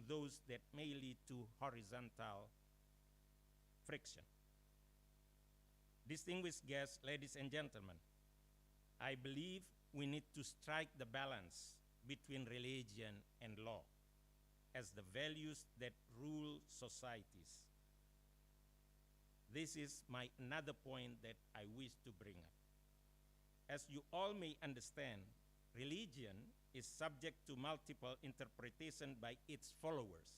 those that may lead to horizontal friction. Distinguished guests, ladies and gentlemen, I believe we need to strike the balance between religion and law as the values that rule societies. This is my another point that I wish to bring up. As you all may understand, religion is subject to multiple interpretation by its followers.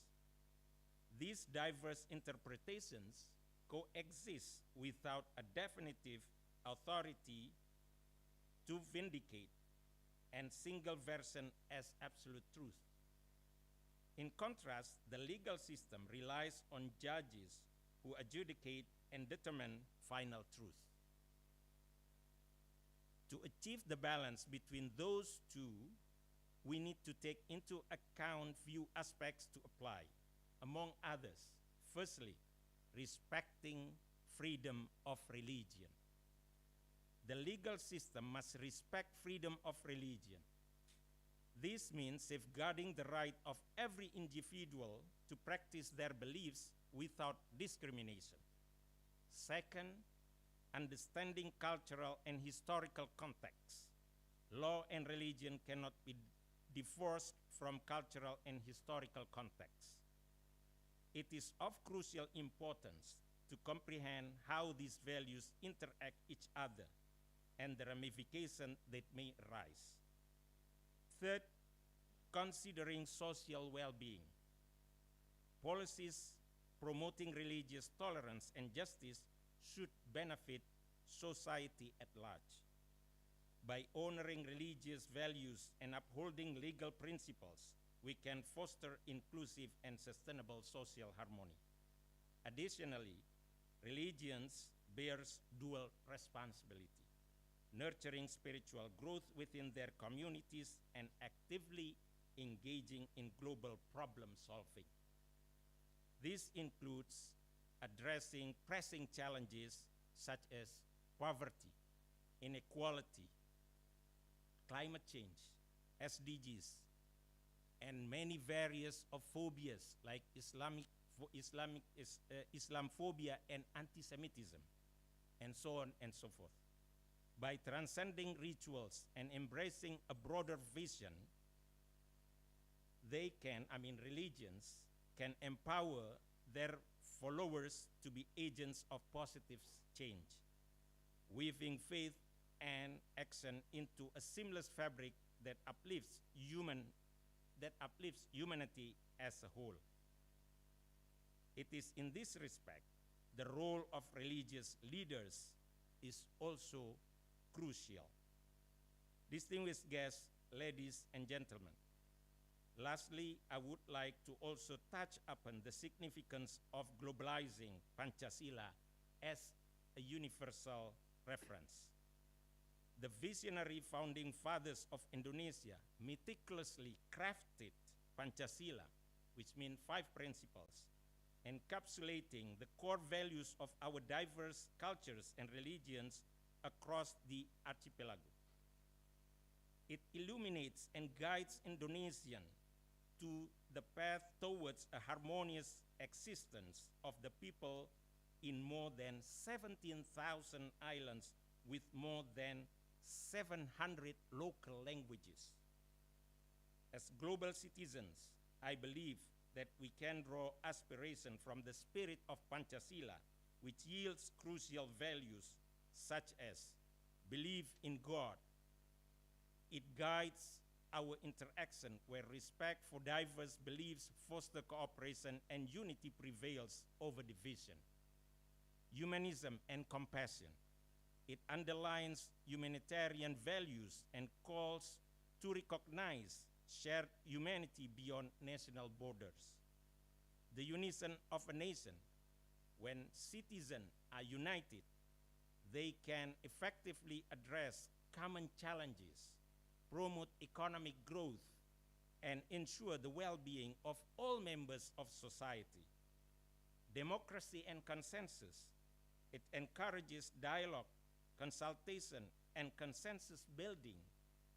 These diverse interpretations coexist without a definitive authority to vindicate and single version as absolute truth. In contrast, the legal system relies on judges who adjudicate and determine final truth. To achieve the balance between those two, we need to take into account few aspects to apply. Among others, firstly, respecting freedom of religion. The legal system must respect freedom of religion. This means safeguarding the right of every individual to practice their beliefs without discrimination. Second, understanding cultural and historical context. Law and religion cannot be divorced from cultural and historical context. It is of crucial importance to comprehend how these values interact each other and the ramifications that may arise. Third, considering social well-being. Policies promoting religious tolerance and justice should benefit society at large. By honoring religious values and upholding legal principles, we can foster inclusive and sustainable social harmony. Additionally, religions bears dual responsibility, nurturing spiritual growth within their communities and actively engaging in global problem solving. This includes addressing pressing challenges such as poverty, inequality, climate change, SDGs, and many various of phobias like Islamophobia and anti-Semitism, and so on and so forth. By transcending rituals and embracing a broader vision, religions can empower their followers to be agents of positive change, weaving faith and action into a seamless fabric that uplifts humanity as a whole. It is in this respect the role of religious leaders is also crucial. Distinguished guests, ladies and gentlemen, lastly, I would like to also touch upon the significance of globalizing Pancasila as a universal reference. The visionary founding fathers of Indonesia meticulously crafted Pancasila, which means 5 principles, encapsulating the core values of our diverse cultures and religions across the archipelago. It illuminates and guides Indonesians to the path towards a harmonious existence of the people in more than 17,000 islands with more than 700 local languages. As global citizens, I believe that we can draw aspiration from the spirit of Pancasila, which yields crucial values such as belief in God. It guides our interaction where respect for diverse beliefs foster cooperation and unity prevails over division. Humanism and compassion. It underlines humanitarian values and calls to recognize shared humanity beyond national borders. The unison of a nation. When citizens are united, they can effectively address common challenges, promote economic growth, and ensure the well-being of all members of society. Democracy and consensus. It encourages dialogue, consultation, and consensus building,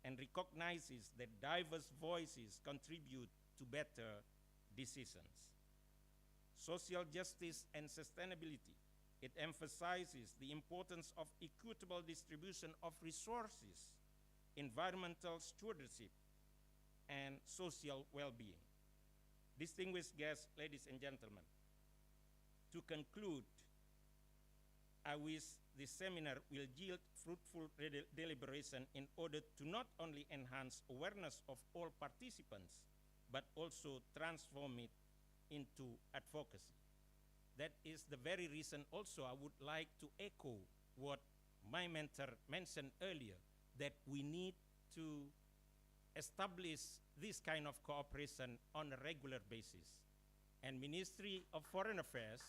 and recognizes that diverse voices contribute to better decisions. Social justice and sustainability. It emphasizes the importance of equitable distribution of resources, environmental stewardship, and social well-being. Distinguished guests, ladies and gentlemen, to conclude, I wish this seminar will yield fruitful deliberation in order to not only enhance awareness of all participants, but also transform it into advocacy. That is the very reason also I would like to echo what my mentor mentioned earlier, that we need to establish this kind of cooperation on a regular basis. And Ministry of Foreign Affairs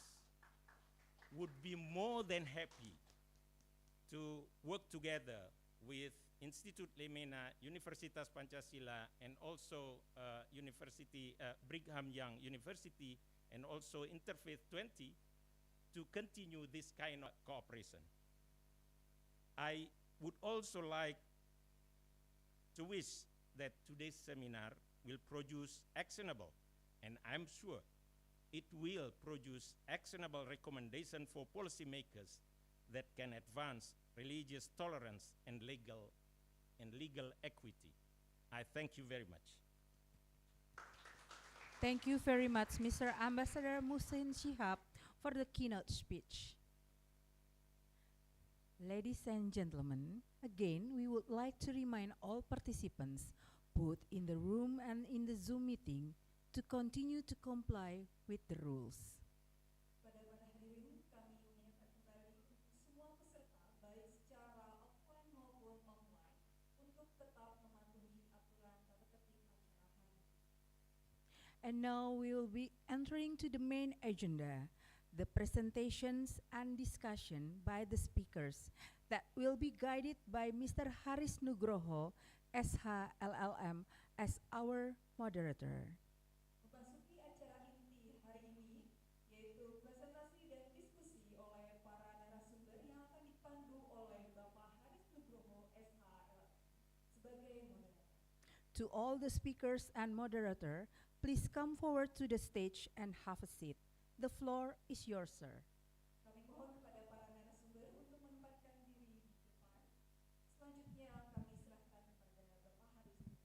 would be more than happy to work together with Institute Lemena, Universitas Pancasila, and also Brigham Young University, and also Interfaith 20, to continue this kind of cooperation. I would also like to wish that today's seminar will produce actionable, and I'm sure it will produce actionable recommendations for policymakers that can advance religious tolerance and legal equity. I thank you very much. Thank you very much, Mr. Ambassador Muhsin Shihab, for the keynote speech. Ladies and gentlemen, again, we would like to remind all participants, both in the room and in the Zoom meeting, to continue to comply with the rules. Pada hadirin, kami mengingatkan kembali untuk semua peserta, baik secara offline maupun online, untuk tetap mematuhi aturan tata tertib acara hari ini. And now we will be entering to the main agenda, the presentations and discussion by the speakers that will be guided by Mr. Haris Nugroho, SH LLM, as our moderator. Memasuki acara inti hari ini, yaitu presentasi dan diskusi oleh para narasumber yang akan dipandu oleh Bapak Haris Nugroho, SH sebagai moderator. To all the speakers and moderator, please come forward to the stage and have a seat. The floor is yours, sir. Kami mohon kepada para narasumber untuk menempatkan diri di depan. Selanjutnya kami serahkan kepada Bapak Haris Nugroho.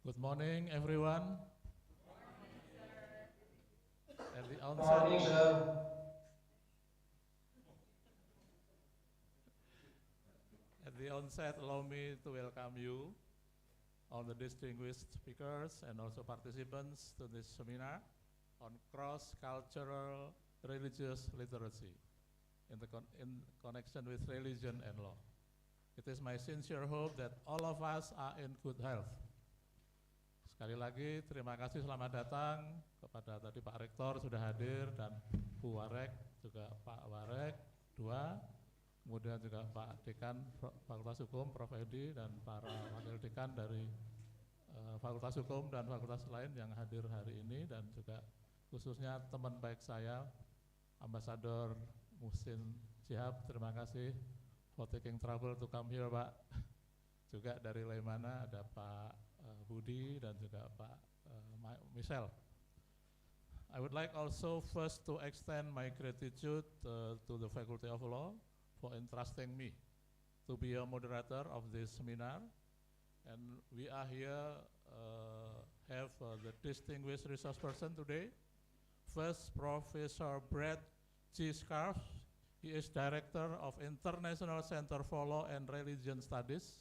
Good morning, everyone. At the Good morning, onset, sir. allow me to welcome you, all the distinguished speakers and also participants to this seminar on cross-cultural religious literacy in connection with religion and law. It is my sincere hope that all of us are in good health. Sekali lagi, terima kasih, selamat datang kepada tadi Pak Rektor sudah hadir dan Bu Warek, juga Pak Warek, dua, kemudian juga Pak Dekan Fakultas Hukum, Prof. Edi, dan para wakil dekan dari Fakultas Hukum dan fakultas lain yang hadir hari ini, dan juga khususnya teman baik saya, Ambassador Muhsin Shihab, terima kasih for taking trouble to come here, Pak. Juga dari Lemana ada Pak Budi dan juga Pak Michelle. I would like also first to extend my gratitude to the Faculty of Law for entrusting me to be a moderator of this seminar. And we are here, have the distinguished resource person today. First, Professor Brett G. Scarf. He is Director of International Center for Law and Religion Studies,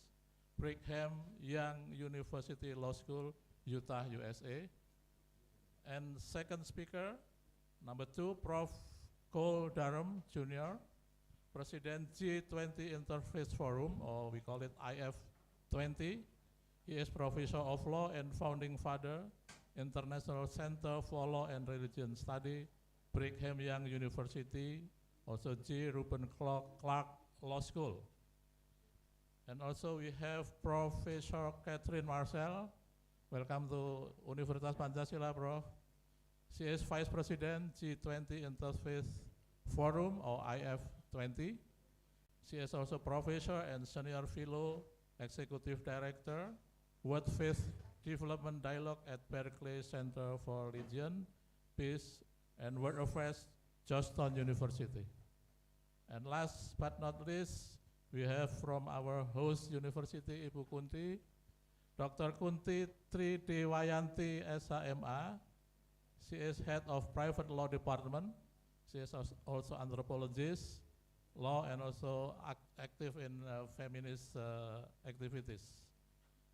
Brigham Young University Law School, Utah, USA. And second speaker, number 2, Prof. Cole Durham, Jr., President G20 Interfaith Forum, or we call it IF20. He is Professor of Law and Founding Father, International Center for Law and Religion Study, Brigham Young University, also G. Reuben Clark Law School. And also we have Professor Catherine Marcel. Welcome to Universitas Pancasila, Prof. She is Vice President, G20 Interfaith Forum, or IF20. She is also Professor and Senior Fellow, Executive Director, World Faith Development Dialogue at Berkeley Center for Religion, Peace, and World Affairs, Georgetown University. And last but not least, we have from our host university, Ibu Kunti, Dr. Kunti Tri Dewayanti SHMA. She is head of private law department. She is also anthropologist, law, and also active in feminist activities.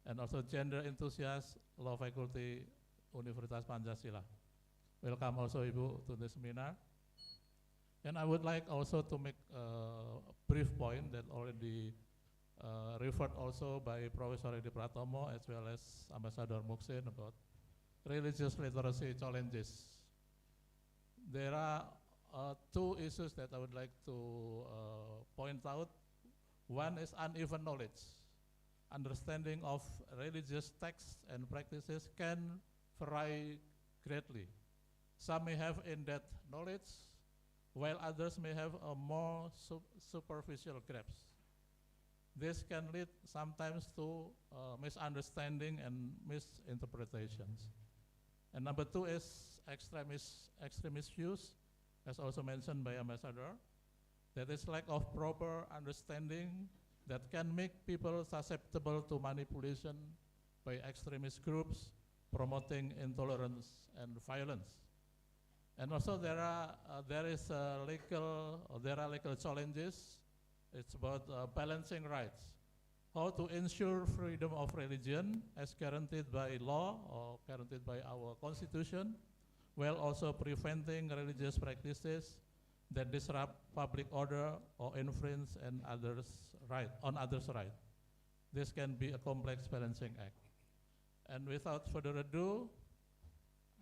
And also gender enthusiast, law faculty, Universitas Pancasila. Welcome also, Ibu, to the seminar. And I would like also to make a brief point that already referred also by Professor Edi Pratomo as well as Ambassador Muksin about religious literacy challenges. There are 2 issues that I would like to point out. One is uneven knowledge. Understanding of religious texts and practices can vary greatly. Some may have in-depth knowledge, while others may have a more superficial grasp. This can lead sometimes to misunderstanding and misinterpretations. And number 2 is extremist views, as also mentioned by Ambassador. That is lack of proper understanding that can make people susceptible to manipulation by extremist groups promoting intolerance and violence. And also there are legal challenges. It's about balancing rights. How to ensure freedom of religion as guaranteed by law or guaranteed by our constitution, while also preventing religious practices that disrupt public order or infringe on others' right. This can be a complex balancing act. And without further ado,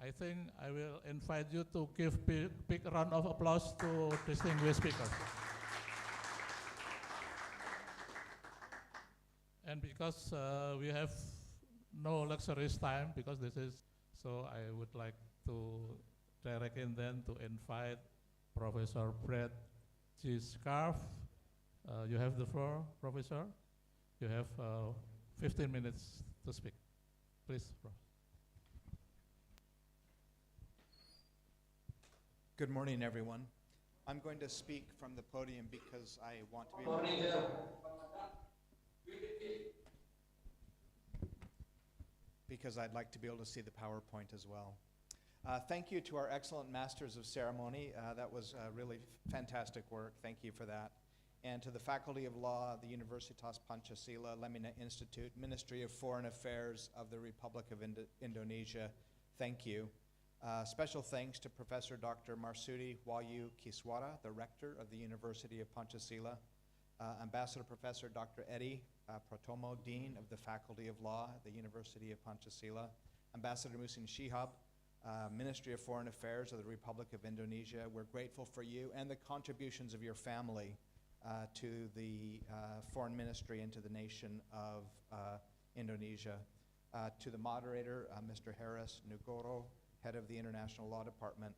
I think I will invite you to give big round of applause to distinguished speakers. And because we have no luxurious time, because this is, so I would like to direct in then to invite Professor Brett G. Scarf. You have the floor, Professor. You have 15 minutes to speak. Please, Prof. Good morning, everyone. I'm going to speak from the podium because I want to be able to... because I'd like to be able to see the PowerPoint as well. Thank you to our excellent Masters of Ceremony. That was really fantastic work. Thank you for that. And to the Faculty of Law, the Universitas Pancasila, Lemina Institute, Ministry of Foreign Affairs of the Republic of Indonesia, thank you. Special thanks to Professor Dr. Marsudi Wahyu Kiswara, the Rector of the University of Pancasila, Ambassador Professor Dr. Edi Pratomo, Dean of the Faculty of Law at the University of Pancasila, Ambassador Muhsin Shihab, Ministry of Foreign Affairs of the Republic of Indonesia. We're grateful for you and the contributions of your family to the Foreign Ministry and to the nation of Indonesia. To the moderator, Mr. Harris Nugoro, head of the International Law Department.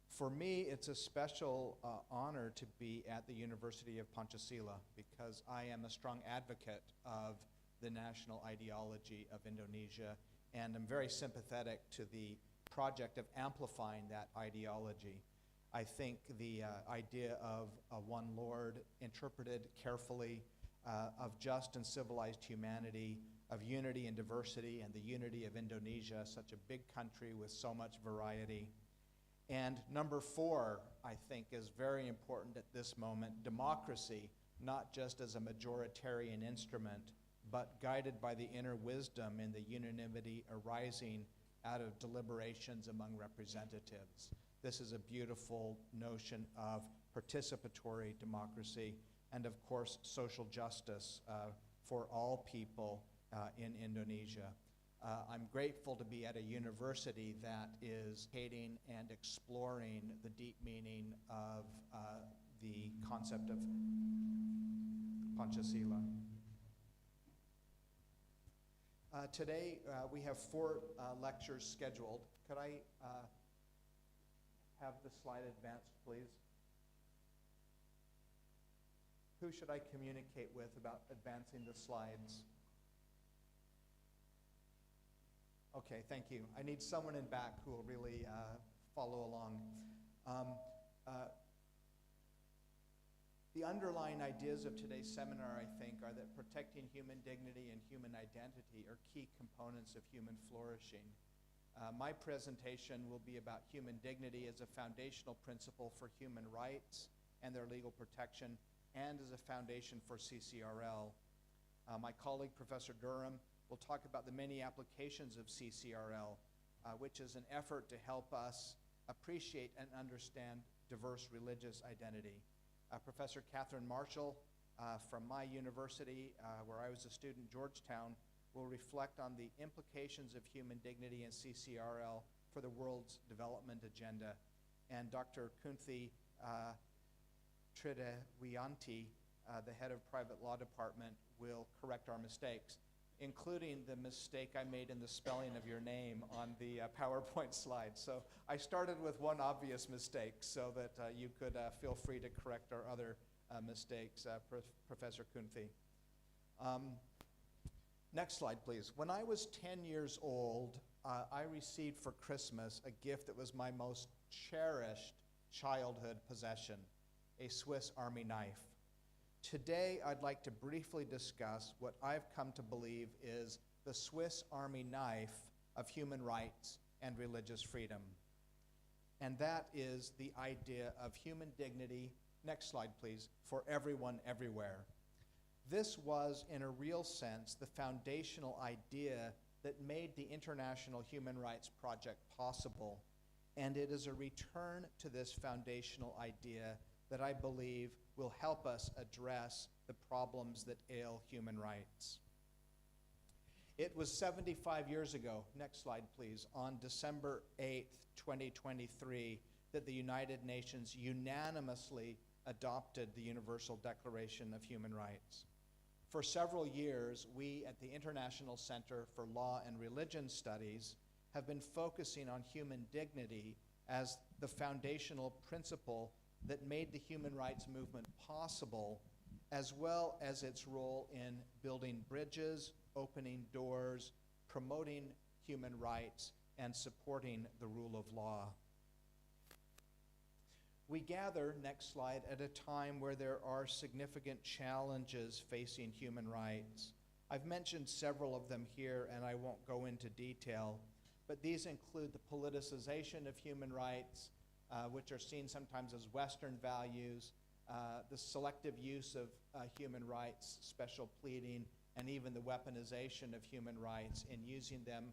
For me, it's a special honor to be at the University of Pancasila because I am a strong advocate of the national ideology of Indonesia, and I'm very sympathetic to the project of amplifying that ideology. I think the idea of a one Lord interpreted carefully, of just and civilized humanity, of unity and diversity, and the unity of Indonesia, such a big country with so much variety. And number 4, I think, is very important at this moment, democracy, not just as a majoritarian instrument, but guided by the inner wisdom and the unanimity arising out of deliberations among representatives. This is a beautiful notion of participatory democracy and, of course, social justice for all people in Indonesia. I'm grateful to be at a university that is educating and exploring the deep meaning of the concept of Pancasila. Today, we have 4 lectures scheduled. Could I have the slide advanced, please? Who should I communicate with about advancing the slides? Okay, thank you. I need someone in back who will really follow along. The underlying ideas of today's seminar, I think, are that protecting human dignity and human identity are key components of human flourishing. My presentation will be about human dignity as a foundational principle for human rights and their legal protection, and as a foundation for CCRL. My colleague, Professor Durham, will talk about the many applications of CCRL, which is an effort to help us appreciate and understand diverse religious identity. Professor Catherine Marshall from my university, where I was a student, Georgetown, will reflect on the implications of human dignity and CCRL for the world's development agenda. And Dr. Kunthi Tridewiyanti, the head of private law department, will correct our mistakes, including the mistake I made in the spelling of your name on the PowerPoint slide. So I started with one obvious mistake so that you could feel free to correct our other mistakes, Professor Kunthi. Next slide, please. When I was 10 years old, I received for Christmas a gift that was my most cherished childhood possession, a Swiss Army knife. Today, I'd like to briefly discuss what I've come to believe is the Swiss Army knife of human rights and religious freedom. And that is the idea of human dignity, next slide please, for everyone everywhere. This was, in a real sense, the foundational idea that made the International Human Rights Project possible. And it is a return to this foundational idea that I believe will help us address the problems that ail human rights. It was 75 years ago, next slide please, on December 8th, 2023, that the United Nations unanimously adopted the Universal Declaration of Human Rights. For several years, we at the International Center for Law and Religion Studies have been focusing on human dignity as the foundational principle that made the human rights movement possible, as well as its role in building bridges, opening doors, promoting human rights, and supporting the rule of law. We gather, next slide, at a time where there are significant challenges facing human rights. I've mentioned several of them here, and I won't go into detail, but these include the politicization of human rights, which are seen sometimes as Western values, the selective use of human rights, special pleading, and even the weaponization of human rights in using them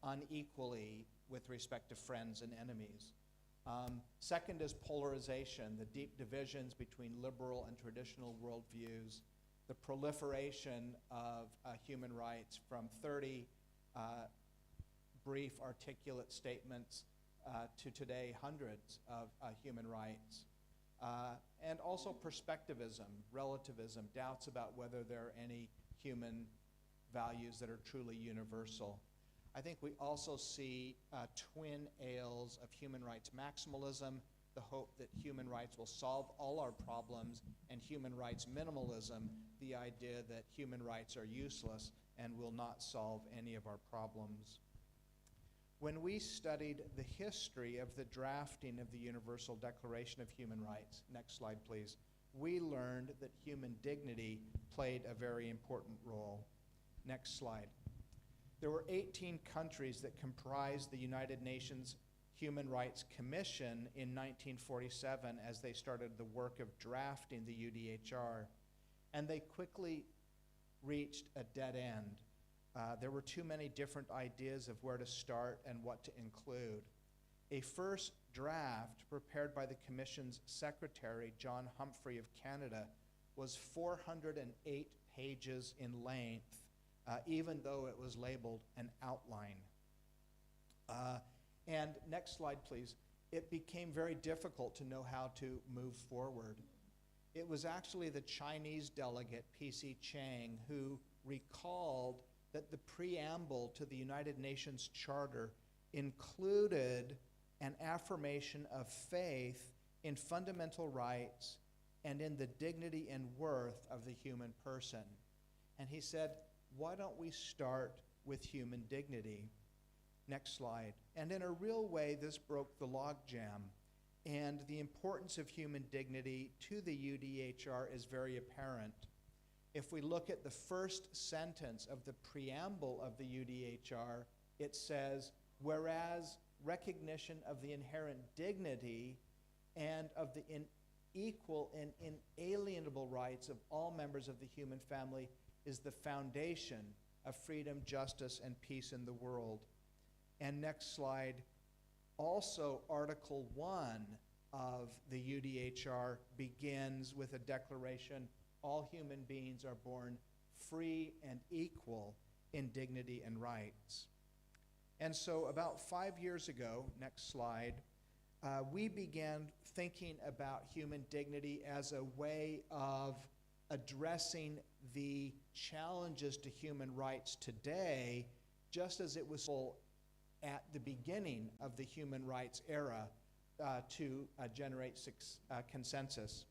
unequally with respect to friends and enemies. Second is polarization, the deep divisions between liberal and traditional worldviews, the proliferation of human rights from 30 brief, articulate statements to today hundreds of human rights. And also perspectivism, relativism, doubts about whether there are any human values that are truly universal. I think we also see twin ails of human rights maximalism, the hope that human rights will solve all our problems, and human rights minimalism, the idea that human rights are useless and will not solve any of our problems. when we studied the history of the drafting of the Universal Declaration of Human Rights, next slide please, we learned that human dignity played a very important role. Next slide. There were 18 countries that comprised the United Nations Human Rights Commission in 1947 as they started the work of drafting the UDHR, and they quickly reached a dead end. There were too many different ideas of where to start and what to include. A first draft prepared by the Commission's Secretary, John Humphrey of Canada, was 408 pages in length, even though it was labeled an outline. And next slide, please. It became very difficult to know how to move forward. It was actually the Chinese delegate, P.C. Chang, who recalled that the preamble to the United Nations Charter included an affirmation of faith in fundamental rights and in the dignity and worth of the human person. And he said, why don't we start with human dignity? Next slide. And in a real way, this broke the logjam. And the importance of human dignity to the UDHR is very apparent. If we look at the first sentence of the preamble of the UDHR, it says, whereas recognition of the inherent dignity and of the equal and inalienable rights of all members of the human family is the foundation of freedom, justice, and peace in the world. And next slide, also Article 1 of the UDHR begins with a declaration, all human beings are born free and equal in dignity and rights. And so about 5 years ago, next slide, we began thinking about human dignity as a way of addressing the challenges to human rights today, just as it was at the beginning of the human rights era to generate consensus.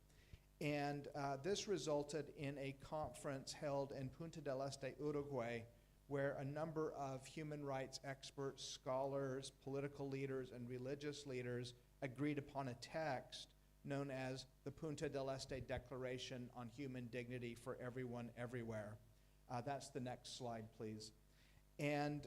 And this resulted in a conference held in Punta del Este, Uruguay, where a number of human rights experts, scholars, political leaders, and religious leaders agreed upon a text known as the Punta del Este Declaration on Human Dignity for Everyone, Everywhere. That's the next slide, please. And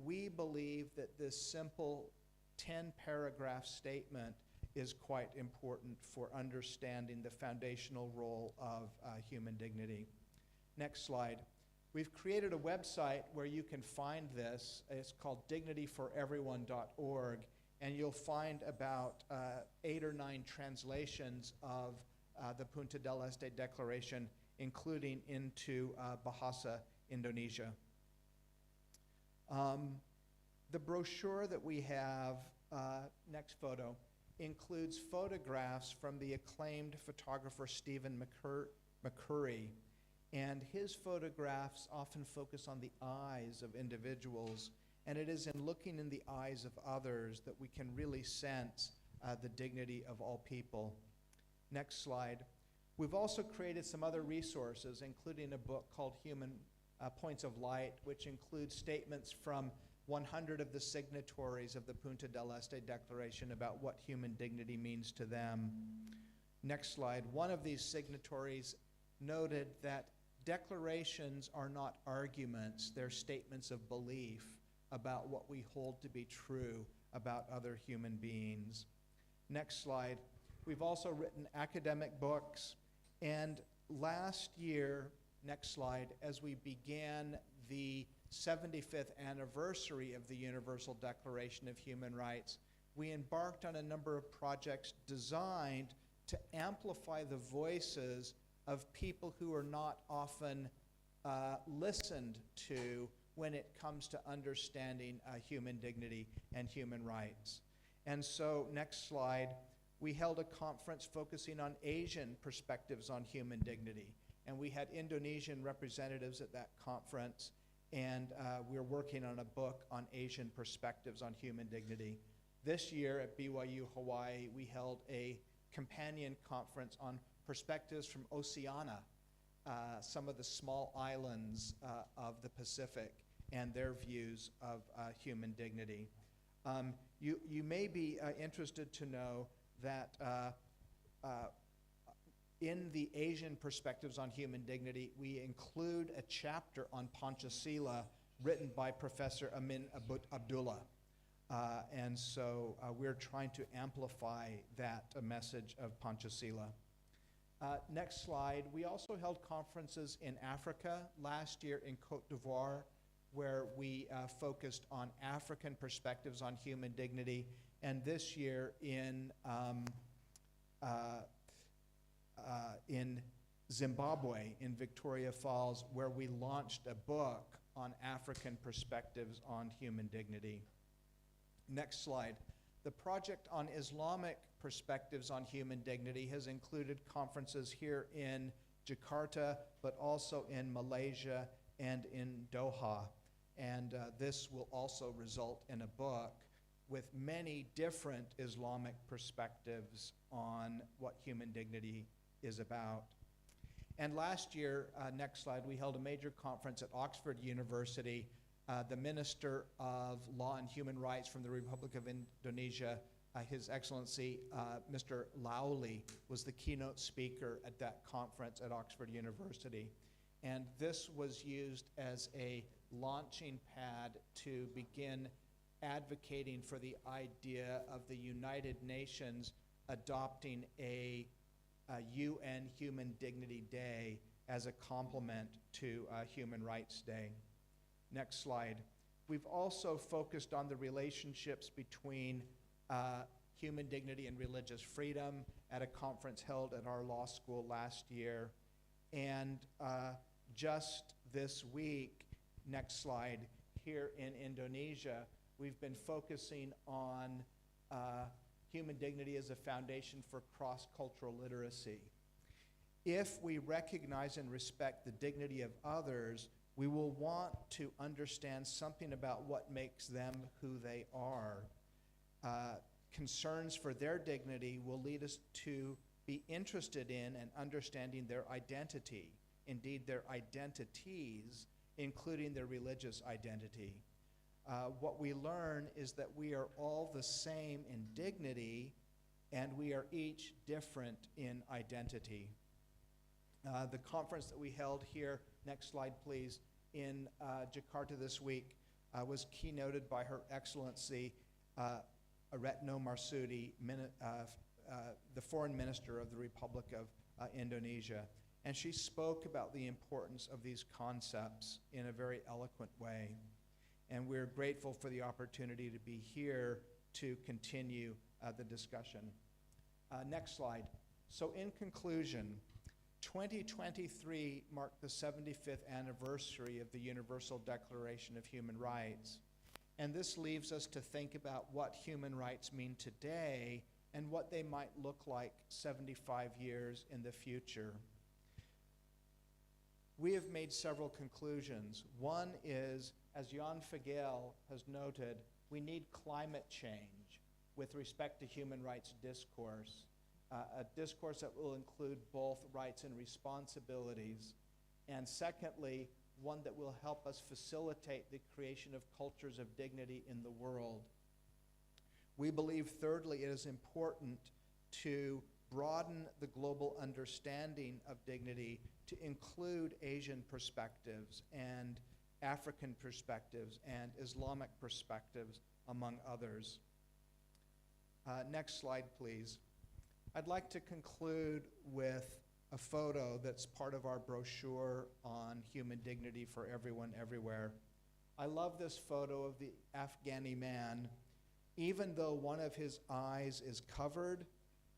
we believe that this simple 10-paragraph statement is quite important for understanding the foundational role of human dignity. Next slide. We've created a website where you can find this. It's called dignityforeveryone.org, and you'll find about 8 or 9 translations of the Punta del Este Declaration, including into Bahasa Indonesia. The brochure that we have, next photo, includes photographs from the acclaimed photographer Stephen McCurry. And his photographs often focus on the eyes of individuals. And it is in looking in the eyes of others that we can really sense the dignity of all people. Next slide. We've also created some other resources, including a book called Human Points of Light, which includes statements from 100 of the signatories of the Punta del Este Declaration about what human dignity means to them. Next slide. One of these signatories noted that declarations are not arguments, they're statements of belief about what we hold to be true about other human beings. Next slide. We've also written academic books, and last year, next slide, as we began the 75th anniversary of the Universal Declaration of Human Rights, we embarked on a number of projects designed to amplify the voices of people who are not often listened to when it comes to understanding human dignity and human rights. And so, next slide, we held a conference focusing on Asian perspectives on human dignity. And we had Indonesian representatives at that conference, and we're working on a book on Asian perspectives on human dignity. This year at BYU Hawaii, we held a companion conference on perspectives from Oceania, some of the small islands of the Pacific, and their views of human dignity. You may be interested to know that in the Asian Perspectives on Human Dignity, we include a chapter on Panchasila written by Professor Amin Abdullah. And so we're trying to amplify that message of Panchasila. Next slide. We also held conferences in Africa last year in Cote d'Ivoire, where we focused on African perspectives on human dignity, and this year in Zimbabwe, in Victoria Falls, where we launched a book on African perspectives on human dignity. Next slide. The project on Islamic perspectives on human dignity has included conferences here in Jakarta, but also in Malaysia and in Doha. And this will also result in a book with many different Islamic perspectives on what human dignity is about. And last year, next slide, we held a major conference at Oxford University. The Minister of Law and Human Rights from the Republic of Indonesia, His Excellency Mr. Lauli, was the keynote speaker at that conference at Oxford University. And this was used as a launching pad to begin advocating for the idea of the United Nations adopting a UN Human Dignity Day as a complement to Human Rights Day. Next slide. We've also focused on the relationships between human dignity and religious freedom at a conference held at our law school last year. And just this week, next slide, here in Indonesia, we've been focusing on human dignity as a foundation for cross-cultural literacy. If we recognize and respect the dignity of others, we will want to understand something about what makes them who they are. Concerns for their dignity will lead us to be interested in and understanding their identity, indeed their identities, including their religious identity. What we learn is that we are all the same in dignity, and we are each different in identity. The conference that we held here, next slide please, in Jakarta this week was keynoted by Her Excellency Retno Marsudi, the Foreign Minister of the Republic of Indonesia. And she spoke about the importance of these concepts in a very eloquent way. And we're grateful for the opportunity to be here to continue the discussion. Next slide. So in conclusion, 2023 marked the 75th anniversary of the Universal Declaration of Human Rights. And this leaves us to think about what human rights mean today and what they might look like 75 years in the future. We have made several conclusions. One is, as Jan Fagel has noted, we need climate change with respect to human rights discourse, a discourse that will include both rights and responsibilities. And secondly, one that will help us facilitate the creation of cultures of dignity in the world. We believe, thirdly, it is important to broaden the global understanding of dignity to include Asian perspectives and African perspectives and Islamic perspectives, among others. Next slide, please. I'd like to conclude with a photo that's part of our brochure on human dignity for everyone, everywhere. I love this photo of the Afghani man. Even though one of his eyes is covered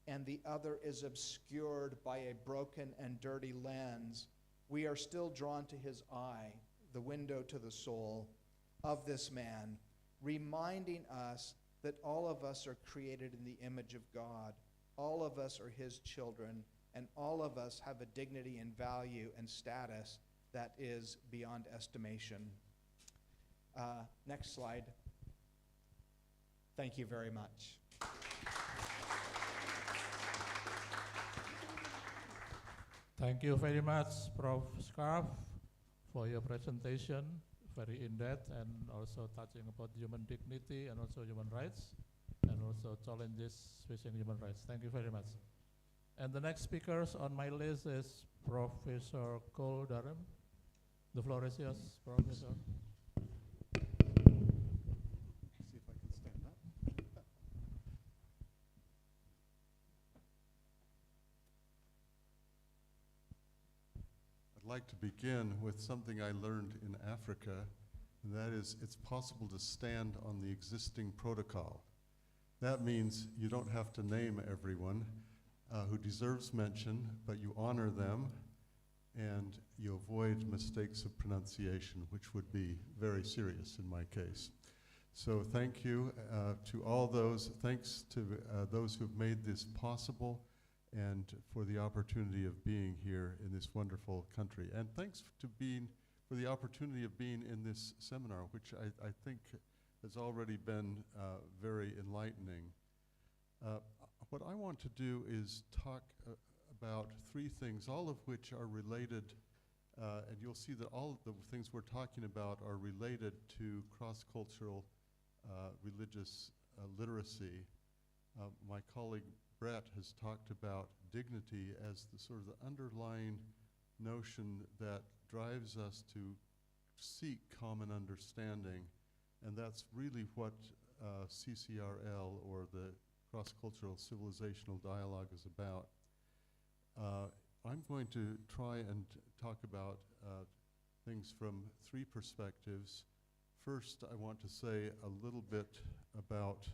and the other is obscured by a broken and dirty lens, we are still drawn to his eye, the window to the soul of this man, reminding us that all of us are created in the image of God. All of us are his children, and all of us have a dignity and value and status that is beyond estimation. Next slide. Thank you very much. Thank you very much, Prof. Scarf, for your presentation, very in-depth and also touching about human dignity and also human rights and also challenges facing human rights. Thank you very much. And the next speakers on my list is Professor Cole Durham. The floor is yours, Professor. See if I can stand up. I'd like to begin with something I learned in Africa, and that is it's possible to stand on the existing protocol. That means you don't have to name everyone who deserves mention, but you honor them and you avoid mistakes of pronunciation, which would be very serious in my case. So thank you to all those, thanks to those who've made this possible and for the opportunity of being here in this wonderful country. And thanks for the opportunity of being in this seminar, which I think has already been very enlightening. What I want to do is talk about three things, all of which are related, and you'll see that all of the things we're talking about are related to cross-cultural religious literacy. My colleague Brett has talked about dignity as the sort of the underlying notion that drives us to seek common understanding, and that's really what CCRL, or the Cross-Cultural Civilizational Dialogue, is about. I'm going to try and talk about things from three perspectives. First, I want to say a little bit about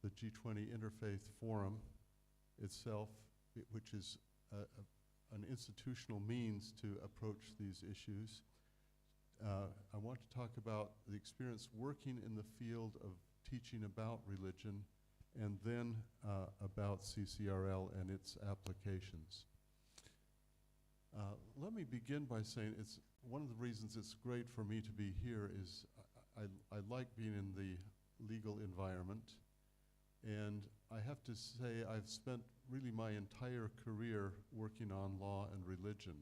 the G20 Interfaith Forum itself, which is an institutional means to approach these issues. I want to talk about the experience working in the field of teaching about religion, and then about CCRL and its applications. Let me begin by saying it's one of the reasons it's great for me to be here is I like being in the legal environment, and I have to say I've spent really my entire career working on law and religion.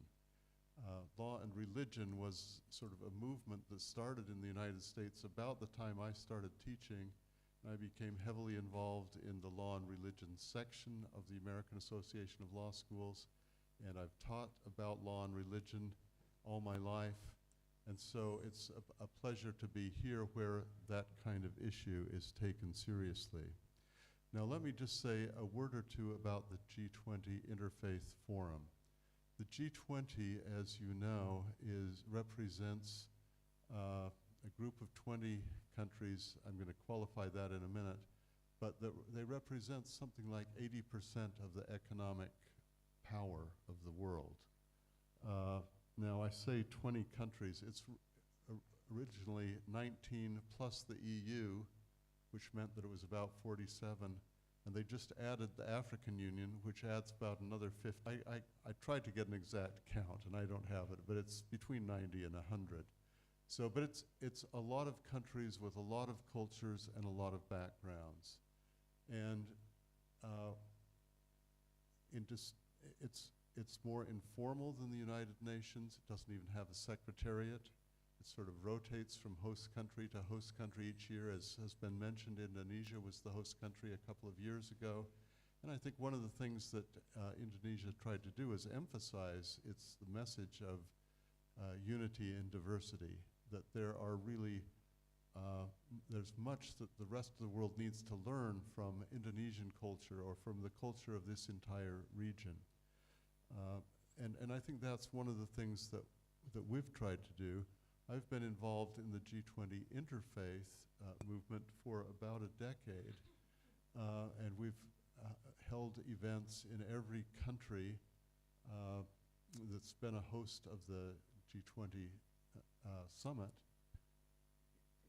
Law and religion was sort of a movement that started in the United States about the time I started teaching. I became heavily involved in the law and religion section of the American Association of Law Schools, and I've taught about law and religion all my life, and so it's a pleasure to be here where that kind of issue is taken seriously. Now let me just say a word or two about the G20 Interfaith Forum. The G20, as you know, represents a group of 20 countries. I'm going to qualify that in a minute, but they represent something like 80% of the economic power of the world. Now I say 20 countries, it's originally 19 plus the EU, which meant that it was about 47, and they just added the African Union, which adds about another 50. I tried to get an exact count, and I don't have it, but it's between 90 and 100. So, but it's a lot of countries with a lot of cultures and a lot of backgrounds, and it's more informal than the United Nations. It doesn't even have a secretariat. It sort of rotates from host country to host country each year. As has been mentioned, Indonesia was the host country a couple of years ago, and I think one of the things that Indonesia tried to do is emphasize the message of unity and diversity, that there are really, there's much that the rest of the world needs to learn from Indonesian culture or from the culture of this entire region. And I think that's one of the things that we've tried to do. I've been involved in the G20 interfaith movement for about a decade, and we've held events in every country that's been a host of the G20 summit.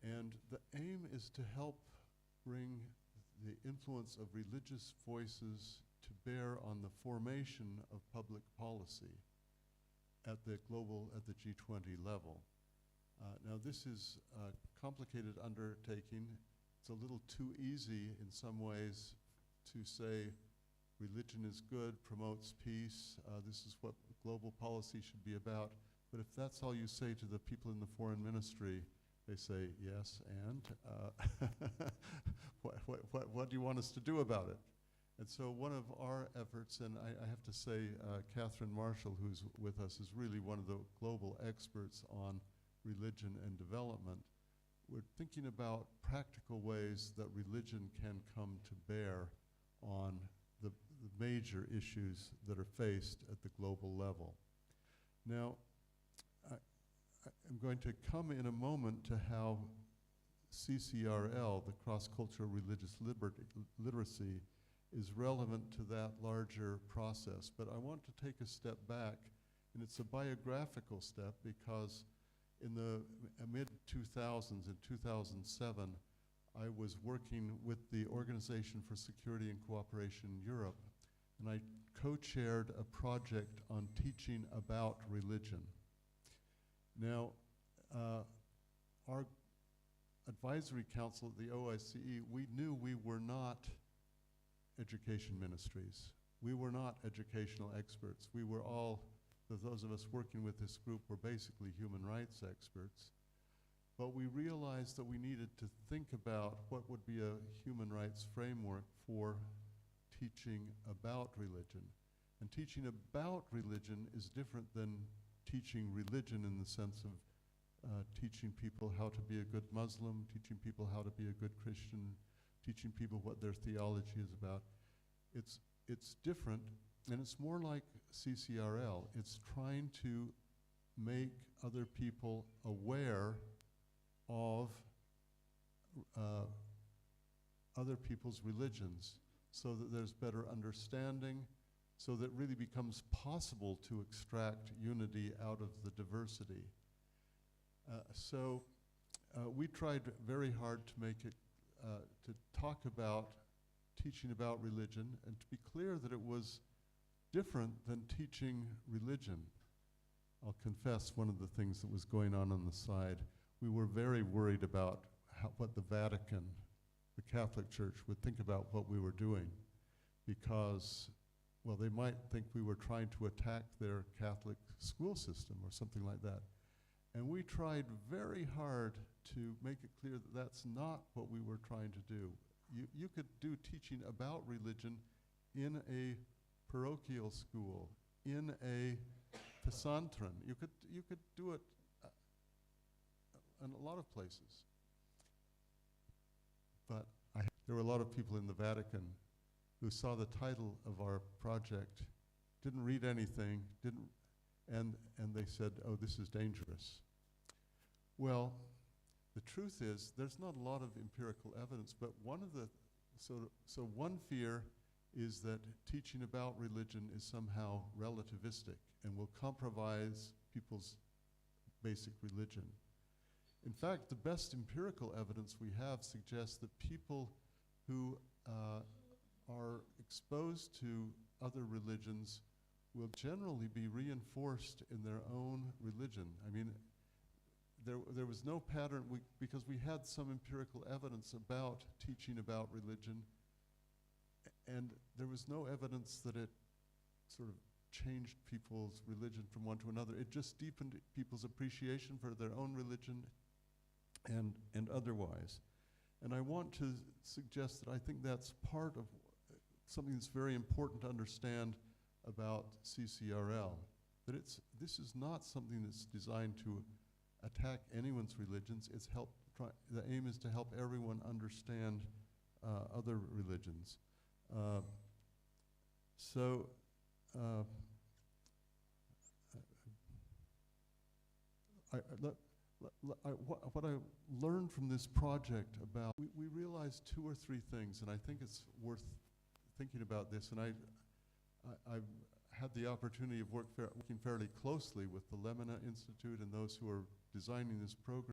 And the aim is to help bring the influence of religious voices to bear on the formation of public policy at the G20 level. Now this is a complicated undertaking. It's a little too easy in some ways to say religion is good, promotes peace, this is what global policy should be about. But if that's all you say to the people in the foreign ministry, They say, yes, and what do you want us to do about it? And so one of our efforts, and I have to say, Catherine Marshall, who's with us, is really one of the global experts on religion and development. We're thinking about practical ways that religion can come to bear on the major issues that are faced at the global level. Now, I'm going to come in a moment to how CCRL, the Cross-Cultural Religious Literacy, is relevant to that larger process. But I want to take a step back, and it's a biographical step because in the mid-2000s, in 2007, I was working with the Organization for Security and Cooperation in Europe, and I co-chaired a project on teaching about religion. Now, our advisory council at the OICE, we knew we were not education ministries. We were not educational experts. We were all, those of us working with this group were basically human rights experts. But we realized that we needed to think about what would be a human rights framework for teaching about religion. And teaching about religion is different than teaching religion in the sense of teaching people how to be a good Muslim, teaching people how to be a good Christian, teaching people what their theology is about. It's different, and it's more like CCRL. It's trying to make other people aware of other people's religions so that there's better understanding, so that it really becomes possible to extract unity out of the diversity. So we tried very hard to make it, to talk about teaching about religion and to be clear that it was different than teaching religion. I'll confess one of the things that was going on the side. We were very worried about what the Vatican, the Catholic Church, would think about what we were doing because, well, they might think we were trying to attack their Catholic school system or something like that. And we tried very hard to make it clear that that's not what we were trying to do. You could do teaching about religion in a parochial school, in a pesantren. You could do it in a lot of places. But there were a lot of people in the Vatican who saw the title of our project, didn't read anything, and they said, oh, this is dangerous. Well, the truth is, there's not a lot of empirical evidence, but one of the, so one fear is that teaching about religion is somehow relativistic and will compromise people's basic religion. In fact, the best empirical evidence we have suggests that people who are exposed to other religions will generally be reinforced in their own religion. I mean, there was no pattern, because we had some empirical evidence about teaching about religion, and there was no evidence that it sort of changed people's religion from one to another. It just deepened people's appreciation for their own religion and otherwise. And I want to suggest that I think that's part of something that's very important to understand about CCRL, that this is not something that's designed to attack anyone's religions. The aim is to help everyone understand other religions. What I learned from this project about, we realized 2 or 3 things, and I think it's worth thinking about this, and I've had the opportunity of working fairly closely with the Lemina Institute and those who are designing this program.